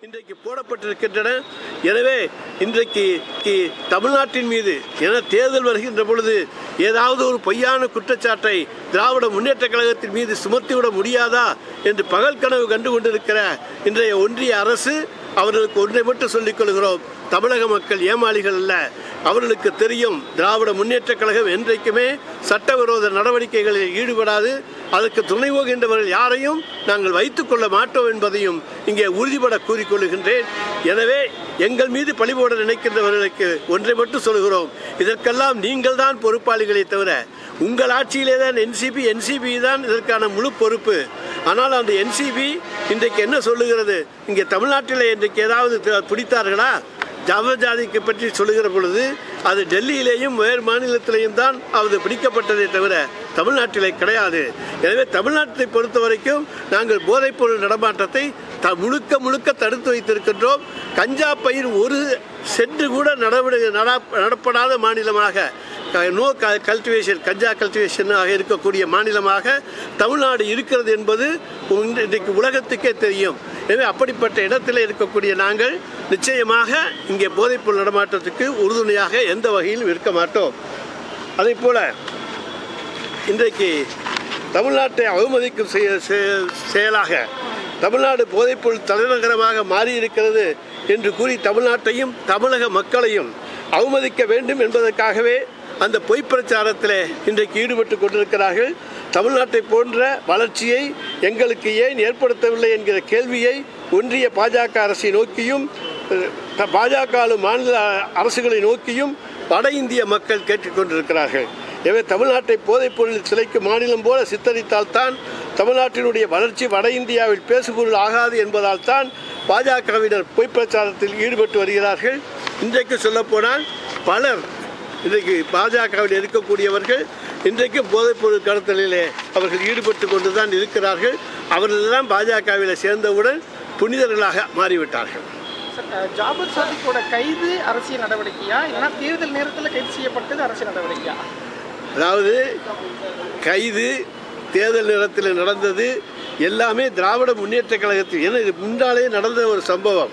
இன்றைக்கு போடப்பட்டிருக்கின்றன. எனவே இன்றைக்கு தமிழ்நாட்டின் மீது என தேர்தல் வருகின்ற பொழுது ஏதாவது ஒரு பொய்யான குற்றச்சாட்டை திராவிட முன்னேற்ற கழகத்தின் மீது சுமத்திவிட முடியாதா என்று பகல் கனவு கண்டு கொண்டிருக்கிற இன்றைய ஒன்றிய அரசு அவர்களுக்கு ஒன்றை மட்டும் சொல்லிக் கொள்கிறோம், தமிழக மக்கள் ஏமாளிகள் அல்ல. அவர்களுக்கு தெரியும், திராவிட முன்னேற்ற கழகம் என்றைக்குமே சட்டவிரோத நடவடிக்கைகளில் ஈடுபடாது. அதற்கு துணை போகின்றவர்கள் யாரையும் நாங்கள் வைத்துக் கொள்ள மாட்டோம் என்பதையும் இங்கே உறுதிபட கூறிக்கொள்கின்றேன். எனவே எங்கள் மீது பழிபோட நினைக்கின்றவர்களுக்கு ஒன்றை மட்டும் சொல்கிறோம், இதற்கெல்லாம் நீங்கள் தான் பொறுப்பாளிகளை தவிர உங்கள் ஆட்சியிலே தான் என்சிபி தான் இதற்கான முழு பொறுப்பு. ஆனால் அந்த என்சிபி இன்றைக்கு என்ன சொல்லுகிறது? இங்கே தமிழ்நாட்டில் இன்றைக்கு ஏதாவது பிடித்தார்களா? ஜாதிக்கு பற்றி சொல்லுகிற பொழுது அது டெல்லியிலேயும் வேறு மாநிலத்திலேயும் தான் அது பிடிக்கப்பட்டதை தவிர தமிழ்நாட்டிலே கிடையாது. எனவே தமிழ்நாட்டை பொறுத்த வரைக்கும் நாங்கள் போதைப்பொருள் நடமாட்டத்தை முழுக்க தடுத்து வைத்திருக்கின்றோம். கஞ்சா பயிர் ஒரு சென்று கூட நடப்படாத மாநிலமாக, நோ கல்டிவேஷன், கஞ்சா கல்டிவேஷனாக இருக்கக்கூடிய மாநிலமாக தமிழ்நாடு இருக்கிறது என்பது இன்றைக்கு உலகத்துக்கே தெரியும். எனவே அப்படிப்பட்ட இடத்தில் இருக்கக்கூடிய நாங்கள் நிச்சயமாக இங்கே போதைப்பொருள் நடமாட்டத்துக்கு உறுதுணையாக எந்த வகையிலும் இருக்க மாட்டோம். அதே போல் இன்றைக்கு தமிழ்நாட்டை அவமதிக்கும் செயலாக தமிழ்நாடு போதைப்பொருள் தலைநகரமாக மாறியிருக்கிறது என்று கூறி தமிழ்நாட்டையும் தமிழக மக்களையும் அவமதிக்க வேண்டும் என்பதற்காகவே அந்த பொய் பிரச்சாரத்தில் இன்றைக்கு ஈடுபட்டு கொண்டிருக்கிறார்கள். தமிழ்நாட்டை போன்ற வளர்ச்சியை எங்களுக்கு ஏன் ஏற்படுத்தவில்லை என்கிற கேள்வியை ஒன்றிய பாஜக அரசை நோக்கியும் பாஜக மாநில அரசுகளை நோக்கியும் வட இந்திய மக்கள் கேட்டுக்கொண்டிருக்கிறார்கள். எனவே தமிழ்நாட்டை போதைப்பொருள் சிலைக்கு மாநிலம் போல சித்தரித்தால்தான் தமிழ்நாட்டினுடைய வளர்ச்சி வட இந்தியாவில் பேசுபொருள் ஆகாது என்பதால் தான் பாஜகவினர் பொய் பிரச்சாரத்தில் ஈடுபட்டு வருகிறார்கள். இன்றைக்கு சொல்லப்போனால் பலர் இன்றைக்கு பாஜகவில் இருக்கக்கூடியவர்கள் இன்றைக்கு போதைப்பொருள் கடத்தலிலே அவர்கள் ஈடுபட்டு கொண்டு தான் இருக்கிறார்கள். அவர்களெல்லாம் பாஜகவில் சேர்ந்தவுடன் புனிதர்களாக மாறிவிட்டார்கள். ஜாபர் சாதிக்கோட கைது அரசியல் நடவடிக்கையா இல்லைன்னா தேர்தல் நேரத்தில் கைது செய்யப்பட்டது அரசியல் நடவடிக்கையா? அதாவது கைது தேர்தல் நேரத்தில் நடந்தது எல்லாமே திராவிட முன்னேற்ற கழகத்தில், ஏன்னா இது முன்னாலே நடந்த ஒரு சம்பவம்.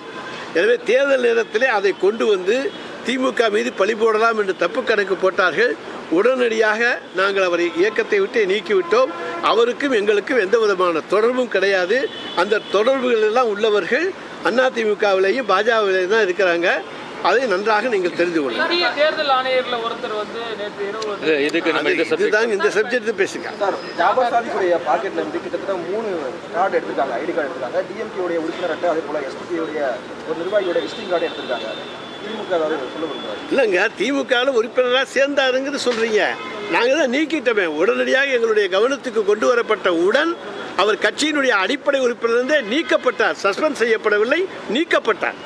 எனவே தேர்தல் நேரத்திலே அதை கொண்டு வந்து திமுக மீது பழி போடலாம் என்று தப்பு கணக்கு போட்டார்கள். உடனடியாக நாங்கள் அவரை இயக்கத்தை விட்டு நீக்கிவிட்டோம். அவருக்கும் எங்களுக்கும் எந்த விதமான தொடர்பும் கிடையாது. அந்த தொடர்புகள் எல்லாம் உள்ளவர்கள் அதிமுகவிலேயும் பாஜகவிலேயும் தான் இருக்கிறாங்க. அதை நன்றாக நீங்கள் தெரிந்து கொள்ளலாம். தேர்தல் ஆணையர்ல ஒருத்தர் வந்து இதுதான் இந்த சப்ஜெக்ட் பேசுங்க. ஜாபர் சாதிக்குடைய பாக்கெட்ல இருந்து கிட்டத்தட்ட 3 கார்டு எடுத்திருக்காங்க, ஐடி கார்டு எடுத்திருக்காங்க. டிஎம்கே உறுப்பினர் அட்டை, அதே போல எஸ்பியோடைய ஒரு நிர்வாகியோட விசிட்டிங் கார்டு எடுத்திருக்காங்க. திமுக ஏதாவது சொல்ல விரும்புறாரு? இல்லைங்க, திமுகவில் உறுப்பினராக சேர்ந்தாருங்கிறது சொல்றீங்க. நாங்கள் தான் நீக்கிட்டோமே. உடனடியாக எங்களுடைய கவனத்துக்கு கொண்டு வரப்பட்ட உடன் அவர் கட்சியினுடைய அடிப்படை உறுப்பினர்லேருந்தே நீக்கப்பட்டார். சஸ்பெண்ட் செய்யப்படவில்லை, நீக்கப்பட்டார்.